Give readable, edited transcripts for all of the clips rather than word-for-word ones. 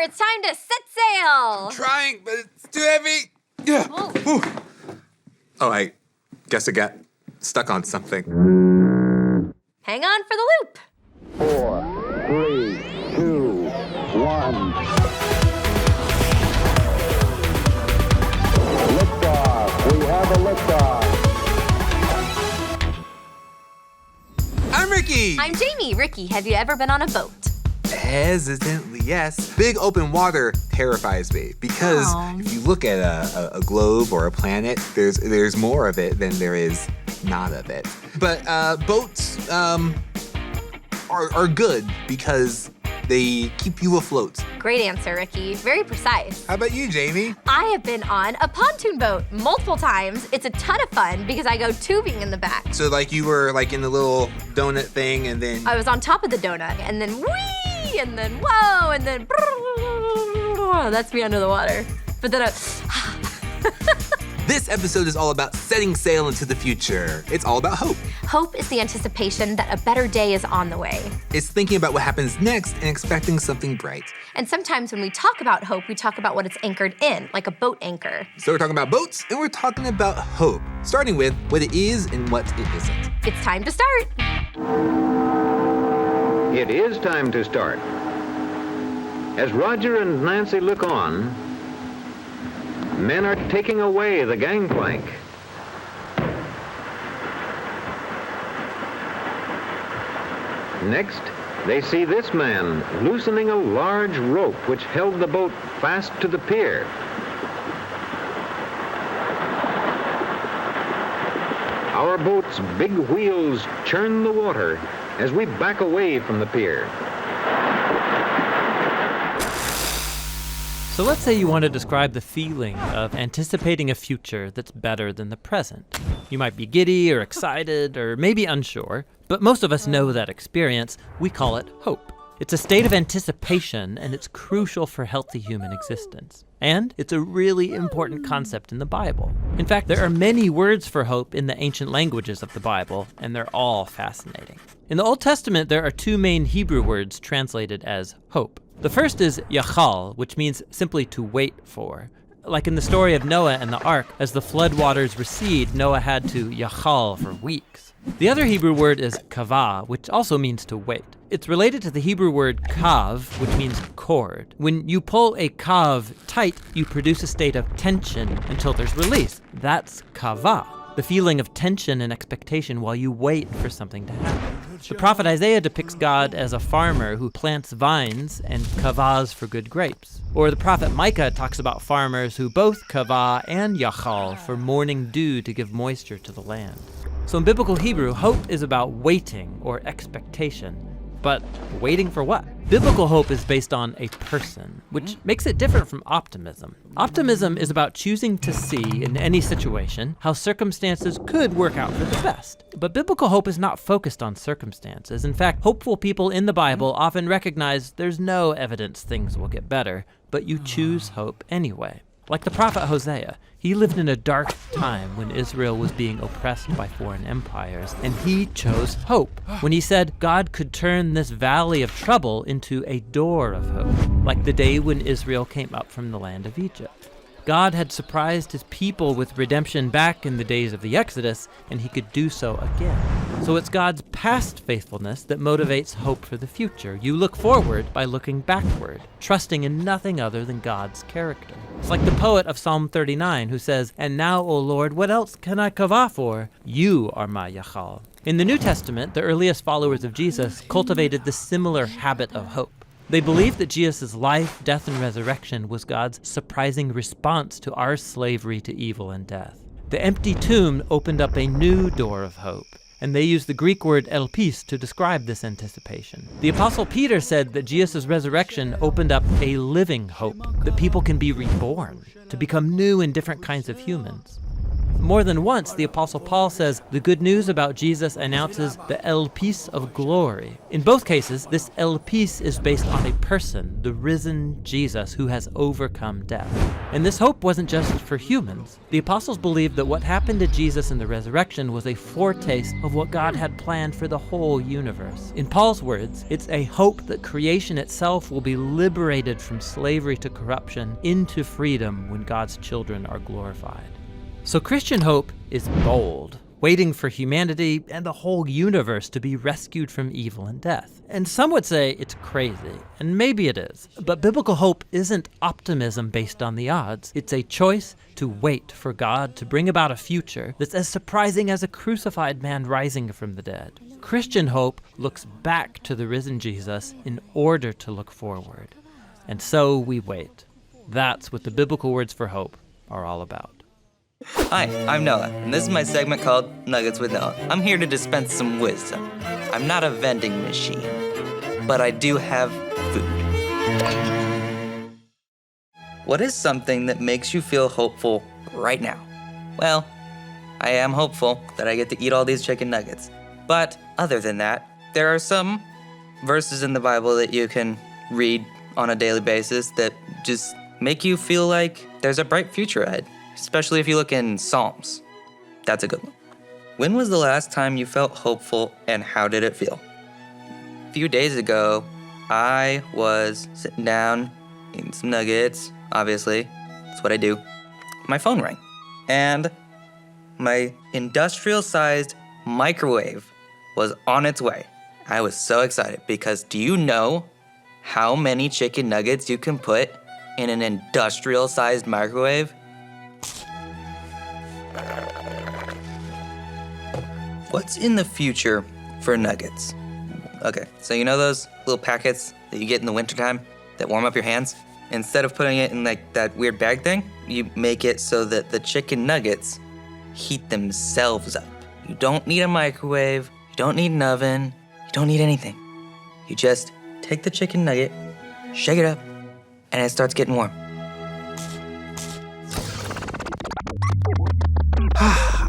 it's time to set sail. I'm trying, but it's too heavy. Yeah. Oh, I guess I got stuck on something. Hang on for the loop. 4, 3, 2, 1. Liftoff. We have a liftoff. I'm Ricky. I'm Jamie. Ricky, have you ever been on a boat? Hesitantly, yes. Big open water terrifies me because if you look at a globe or a planet, there's more of it than there is not of it. But boats are good because they keep you afloat. Great answer, Ricky. Very precise. How about you, Jamie? I have been on a pontoon boat multiple times. It's a ton of fun because I go tubing in the back. So like you were like in the little donut thing and then... I was on top of the donut and then whee, and then whoa, and then that's me under the water. But then This episode is all about setting sail into the future. It's all about hope. Hope is the anticipation that a better day is on the way. It's thinking about what happens next and expecting something bright. And sometimes when we talk about hope, we talk about what it's anchored in, like a boat anchor. So we're talking about boats and we're talking about hope, starting with what it is and what it isn't. It's time to start. It is time to start. As Roger and Nancy look on, men are taking away the gangplank. Next, they see this man loosening a large rope which held the boat fast to the pier. Our boat's big wheels churn the water as we back away from the pier. So let's say you want to describe the feeling of anticipating a future that's better than the present. You might be giddy or excited or maybe unsure, but most of us know that experience. We call it hope. It's a state of anticipation, and it's crucial for healthy human existence. And it's a really important concept in the Bible. In fact, there are many words for hope in the ancient languages of the Bible, and they're all fascinating. In the Old Testament, there are two main Hebrew words translated as hope. The first is yachal, which means simply to wait for. Like in the story of Noah and the ark, as the flood waters recede, Noah had to yachal for weeks. The other Hebrew word is kavah, which also means to wait. It's related to the Hebrew word kav, which means cord. When you pull a kav tight, you produce a state of tension until there's release. That's kavah, the feeling of tension and expectation while you wait for something to happen. The prophet Isaiah depicts God as a farmer who plants vines and kavahs for good grapes. Or the prophet Micah talks about farmers who both kavah and yachal for morning dew to give moisture to the land. So in biblical Hebrew, hope is about waiting or expectation. But waiting for what? Biblical hope is based on a person, which makes it different from optimism. Optimism is about choosing to see in any situation how circumstances could work out for the best. But biblical hope is not focused on circumstances. In fact, hopeful people in the Bible often recognize there's no evidence things will get better, but you choose hope anyway. Like the prophet Hosea, he lived in a dark time when Israel was being oppressed by foreign empires, and he chose hope when he said God could turn this valley of trouble into a door of hope, like the day when Israel came up from the land of Egypt. God had surprised his people with redemption back in the days of the Exodus, and he could do so again. So it's God's past faithfulness that motivates hope for the future. You look forward by looking backward, trusting in nothing other than God's character. It's like the poet of Psalm 39 who says, "And now, O Lord, what else can I kavah for? You are my yachal." In the New Testament, the earliest followers of Jesus cultivated the similar habit of hope. They believed that Jesus' life, death, and resurrection was God's surprising response to our slavery to evil and death. The empty tomb opened up a new door of hope, and they used the Greek word elpis to describe this anticipation. The Apostle Peter said that Jesus' resurrection opened up a living hope, that people can be reborn, to become new and different kinds of humans. More than once, the Apostle Paul says the good news about Jesus announces the El Pis of glory. In both cases, this El Pis is based on a person, the risen Jesus, who has overcome death. And this hope wasn't just for humans. The apostles believed that what happened to Jesus in the resurrection was a foretaste of what God had planned for the whole universe. In Paul's words, it's a hope that creation itself will be liberated from slavery to corruption into freedom when God's children are glorified. So Christian hope is bold, waiting for humanity and the whole universe to be rescued from evil and death. And some would say it's crazy, and maybe it is. But biblical hope isn't optimism based on the odds. It's a choice to wait for God to bring about a future that's as surprising as a crucified man rising from the dead. Christian hope looks back to the risen Jesus in order to look forward. And so we wait. That's what the biblical words for hope are all about. Hi, I'm Noah, and this is my segment called Nuggets with Noah. I'm here to dispense some wisdom. I'm not a vending machine, but I do have food. What is something that makes you feel hopeful right now? Well, I am hopeful that I get to eat all these chicken nuggets. But other than that, there are some verses in the Bible that you can read on a daily basis that just make you feel like there's a bright future ahead. Especially if you look in Psalms. That's a good one. When was the last time you felt hopeful and how did it feel? A few days ago, I was sitting down, eating some nuggets, obviously. That's what I do. My phone rang. And my industrial-sized microwave was on its way. I was so excited because do you know how many chicken nuggets you can put in an industrial-sized microwave? What's in the future for nuggets? Okay, so you know those little packets that you get in the wintertime that warm up your hands? Instead of putting it in like that weird bag thing, you make it so that the chicken nuggets heat themselves up. You don't need a microwave, you don't need an oven, you don't need anything. You just take the chicken nugget, shake it up, and it starts getting warm.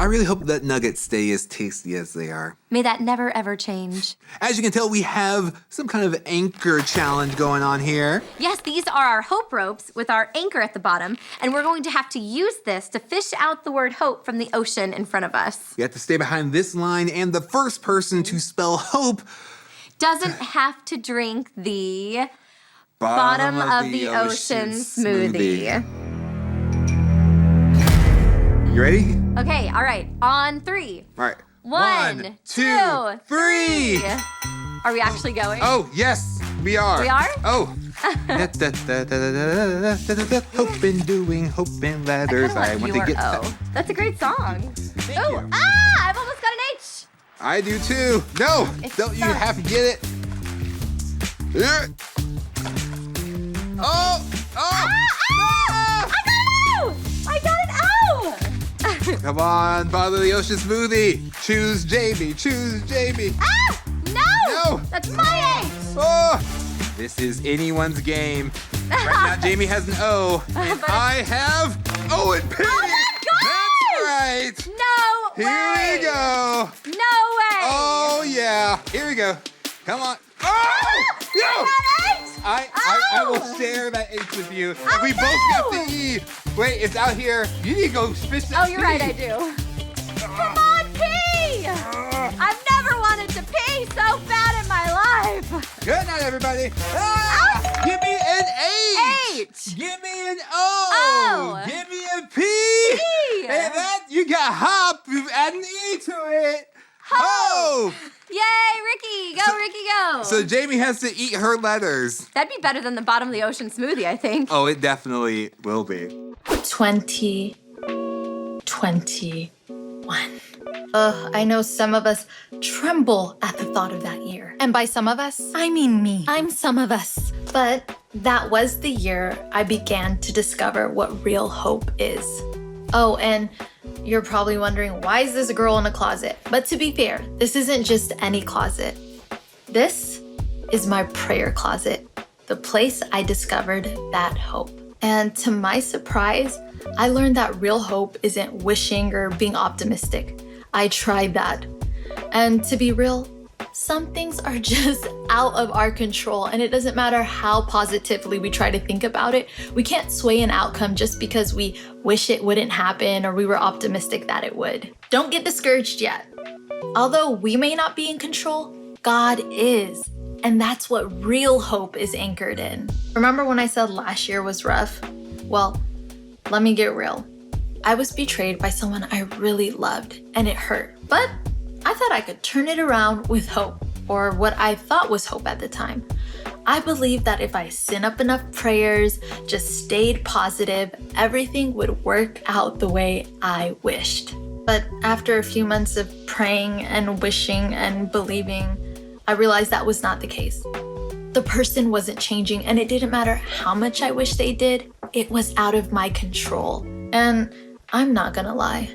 I really hope that nuggets stay as tasty as they are. May that never ever change. As you can tell, we have some kind of anchor challenge going on here. Yes, these are our hope ropes with our anchor at the bottom, and we're going to have to use this to fish out the word hope from the ocean in front of us. We have to stay behind this line, and the first person to spell hope doesn't have to drink the bottom of the ocean smoothie. You ready? Okay, all right, on 3. All right. 1, 2, 3. Are we actually going? Oh, yes, we are. We are? Oh. Hoping, doing, hoping ladders. I want to get that. That's a great song. Oh, I've almost got an H. I do too. No, don't you have to get it? Oh. I got an O. Come on, bottom of the ocean smoothie. Choose Jamie. Choose Jamie. No. That's my H. Oh, this is anyone's game. Right now, Jamie has an O, and I have O and P. Oh my God! That's right. No Here way. we go. No way. Oh yeah. Here we go. Come on. Oh! No! I will share that H with you. Oh, We both got the E. Wait, it's out here. You need to go fish that Oh, you're P. right, I do. Come on, pee! I've never wanted to pee so bad in my life. Good night, everybody. Give me an H. Give me an O. Give me a P. P. And that, you got hop. You add an E to it. Hope. Yay, Ricky. Go, Ricky, go. So Jamie has to eat her letters. That'd be better than the bottom of the ocean smoothie, I think. Oh, it definitely will be. 2021. I know some of us tremble at the thought of that year. And by some of us, I mean me. I'm some of us. But that was the year I began to discover what real hope is. Oh, and you're probably wondering, why is this girl in a closet? But to be fair, this isn't just any closet. This is my prayer closet, the place I discovered that hope. And to my surprise, I learned that real hope isn't wishing or being optimistic. I tried that. And to be real, some things are just out of our control, and it doesn't matter how positively we try to think about it. We can't sway an outcome just because we wish it wouldn't happen or we were optimistic that it would. Don't get discouraged yet. Although we may not be in control, God is. And that's what real hope is anchored in. Remember when I said last year was rough? Well, let me get real. I was betrayed by someone I really loved, and it hurt. But I thought I could turn it around with hope, or what I thought was hope at the time. I believed that if I sent up enough prayers, just stayed positive, everything would work out the way I wished. But after a few months of praying and wishing and believing, I realized that was not the case. The person wasn't changing, and it didn't matter how much I wished they did, it was out of my control. And I'm not gonna lie,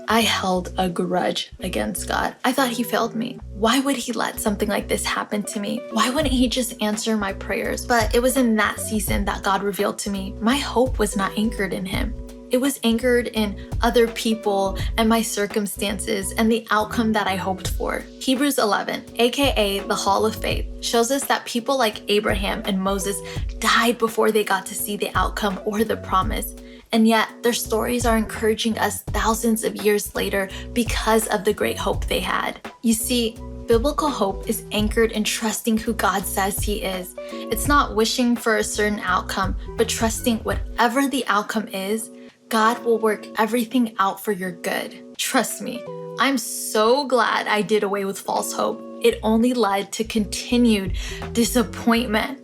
I held a grudge against God. I thought he failed me. Why would he let something like this happen to me? Why wouldn't he just answer my prayers? But it was in that season that God revealed to me my hope was not anchored in him. It was anchored in other people and my circumstances and the outcome that I hoped for. Hebrews 11, aka the Hall of Faith, shows us that people like Abraham and Moses died before they got to see the outcome or the promise. And yet, their stories are encouraging us thousands of years later because of the great hope they had. You see, biblical hope is anchored in trusting who God says he is. It's not wishing for a certain outcome, but trusting whatever the outcome is, God will work everything out for your good. Trust me, I'm so glad I did away with false hope. It only led to continued disappointment.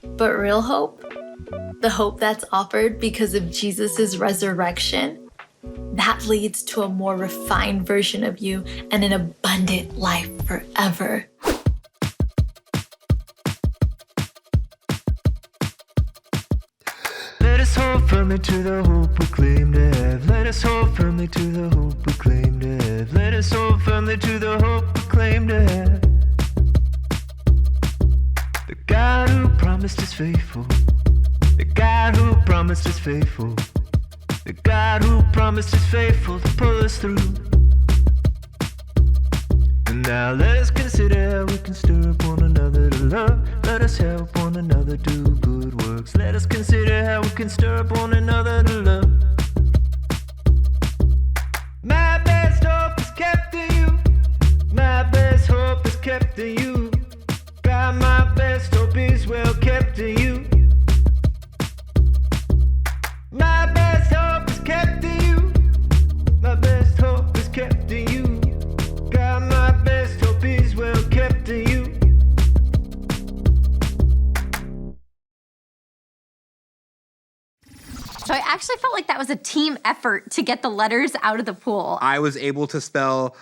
But real hope? The hope that's offered because of Jesus' resurrection, that leads to a more refined version of you and an abundant life forever. Let us hold firmly to the hope we claim to have. Let us hold firmly to the hope we claim to have. Let us hold firmly to the hope we claim to have. The God who promised is faithful. The God who promised is faithful. The God who promised is faithful to pull us through. And now let us consider how we can stir up one another to love. Let us help one another do good works. Let us consider how we can stir up one another to love. My best hope is kept in you. My best hope is kept in you. God, my best hope is well kept in you. My best hope is kept in you. My best hope is kept in you. God, my best hope is well kept in you. So I actually felt like that was a team effort to get the letters out of the pool. I was able to spell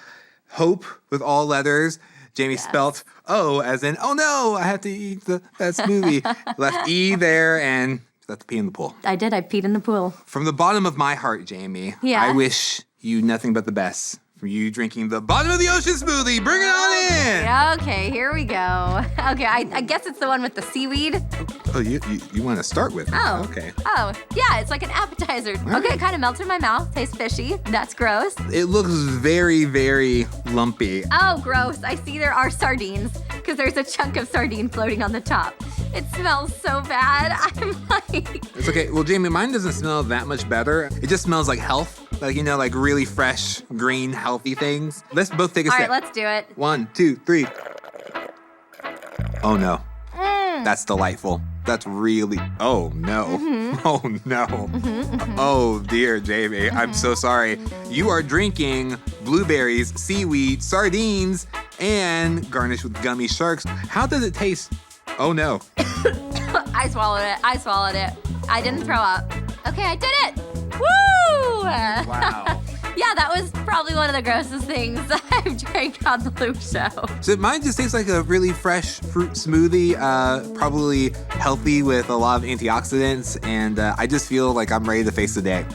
hope with all letters. Jamie spelt O as in, oh no, I have to eat that smoothie. Left E there and left the P in the pool. I did. I peed in the pool. From the bottom of my heart, Jamie, Yeah. I wish you nothing but the best. From you drinking the bottom of the ocean smoothie. Bring it on in. Yeah, okay, here we go. Okay, I guess it's the one with the seaweed. Oh, you want to start with it? Oh. Okay. Oh, yeah, it's like an appetizer. Okay, it kind of melts in my mouth. Tastes fishy. That's gross. It looks very, very lumpy. Oh, gross. I see there are sardines because there's a chunk of sardine floating on the top. It smells so bad. I'm like... It's okay. Well, Jamie, mine doesn't smell that much better. It just smells like health. Like, you know, like really fresh, green, healthy things. Let's both take a All sip. right, let's do it. 1, 2, 3. Oh, no. That's delightful. That's really... Oh, no. Oh, no. Oh, dear, Jamie. I'm so sorry. You are drinking blueberries, seaweed, sardines, and garnished with gummy sharks. How does it taste? Oh, no. I swallowed it. I didn't throw up. Okay, I did it. Woo! Wow. Yeah, that was probably one of the grossest things I've drank on the Loop Show. So mine just tastes like a really fresh fruit smoothie, probably healthy with a lot of antioxidants, and I just feel like I'm ready to face the day.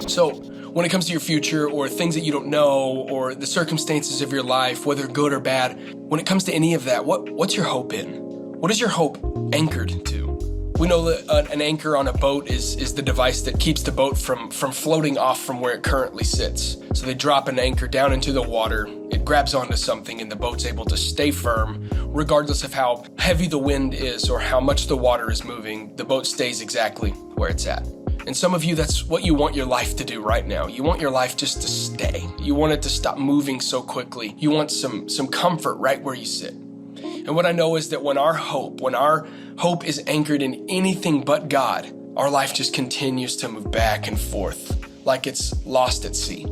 So when it comes to your future or things that you don't know or the circumstances of your life, whether good or bad, when it comes to any of that, what's your hope in? What is your hope anchored to? We know that an anchor on a boat is the device that keeps the boat from floating off from where it currently sits. So they drop an anchor down into the water, it grabs onto something, and the boat's able to stay firm regardless of how heavy the wind is or how much the water is moving. The boat stays exactly where it's at. And some of you, that's what you want your life to do right now. You want your life just to stay. You want it to stop moving so quickly. You want some comfort right where you sit. And what I know is that when our hope is anchored in anything but God, our life just continues to move back and forth like it's lost at sea.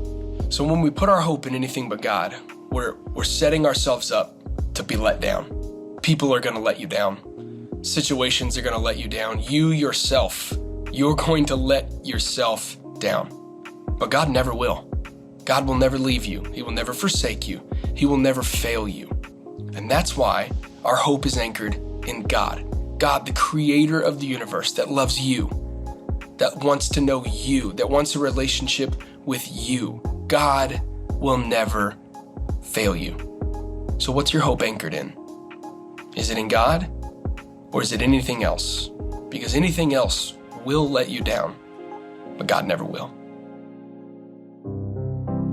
So when we put our hope in anything but God, we're setting ourselves up to be let down. People are going to let you down. Situations are going to let you down. You yourself, you're going to let yourself down. But God never will. God will never leave you. He will never forsake you. He will never fail you. And that's why our hope is anchored in God. God, the creator of the universe, that loves you, that wants to know you, that wants a relationship with you. God will never fail you. So what's your hope anchored in? Is it in God, or is it anything else? Because anything else will let you down, but God never will.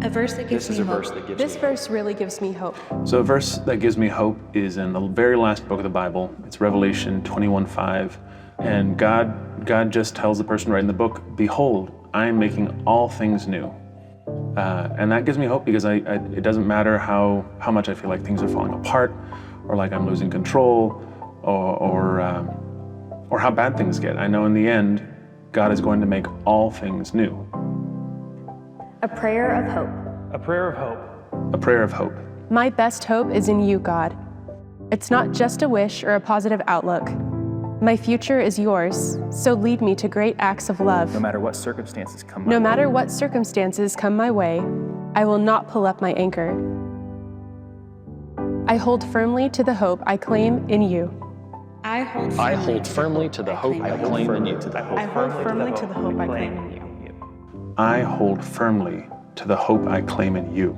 A verse that gives me hope. This verse really gives me hope. So a verse that gives me hope is in the very last book of the Bible. It's Revelation 21:5. And God just tells the person writing the book, "Behold, I am making all things new." And that gives me hope because it doesn't matter how much I feel like things are falling apart or like I'm losing control or how bad things get. I know in the end, God is going to make all things new. A prayer of hope. A prayer of hope. A prayer of hope. My best hope is in you, God. It's not just a wish or a positive outlook. My future is yours, so lead me to great acts of love. No matter what circumstances come my way. No matter what circumstances come my way, I will not pull up my anchor. I hold firmly to the hope I claim in you. I hold firmly to the hope I claim in you. I hold firmly to the hope I claim in you. I hold firmly to the hope I claim in you.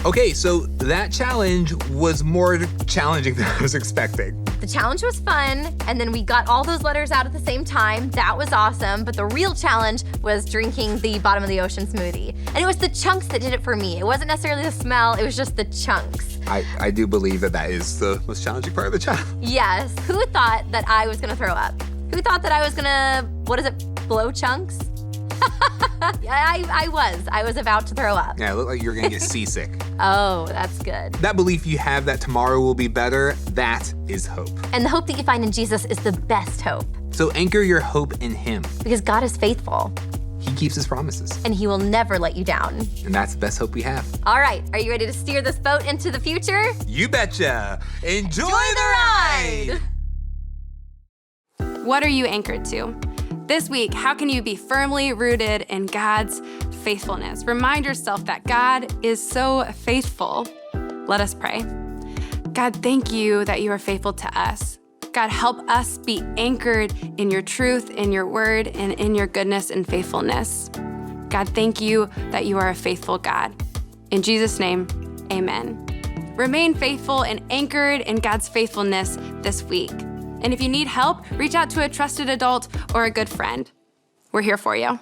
Okay, so that challenge was more challenging than I was expecting. The challenge was fun, and then we got all those letters out at the same time. That was awesome, but the real challenge was drinking the bottom of the ocean smoothie. And it was the chunks that did it for me. It wasn't necessarily the smell, it was just the chunks. I do believe that is the most challenging part of the challenge. Yes, who thought that I was gonna throw up? Who thought that I was gonna, blow chunks? I was about to throw up. Yeah, it looked like you were gonna get seasick. Oh, that's good. That belief you have that tomorrow will be better, that is hope. And the hope that you find in Jesus is the best hope. So anchor your hope in him. Because God is faithful. He keeps his promises. And he will never let you down. And that's the best hope we have. All right, are you ready to steer this boat into the future? You betcha. Enjoy the ride! What are you anchored to? This week, how can you be firmly rooted in God's faithfulness? Remind yourself that God is so faithful. Let us pray. God, thank you that you are faithful to us. God, help us be anchored in your truth, in your word, and in your goodness and faithfulness. God, thank you that you are a faithful God. In Jesus' name, amen. Remain faithful and anchored in God's faithfulness this week. And if you need help, reach out to a trusted adult or a good friend. We're here for you.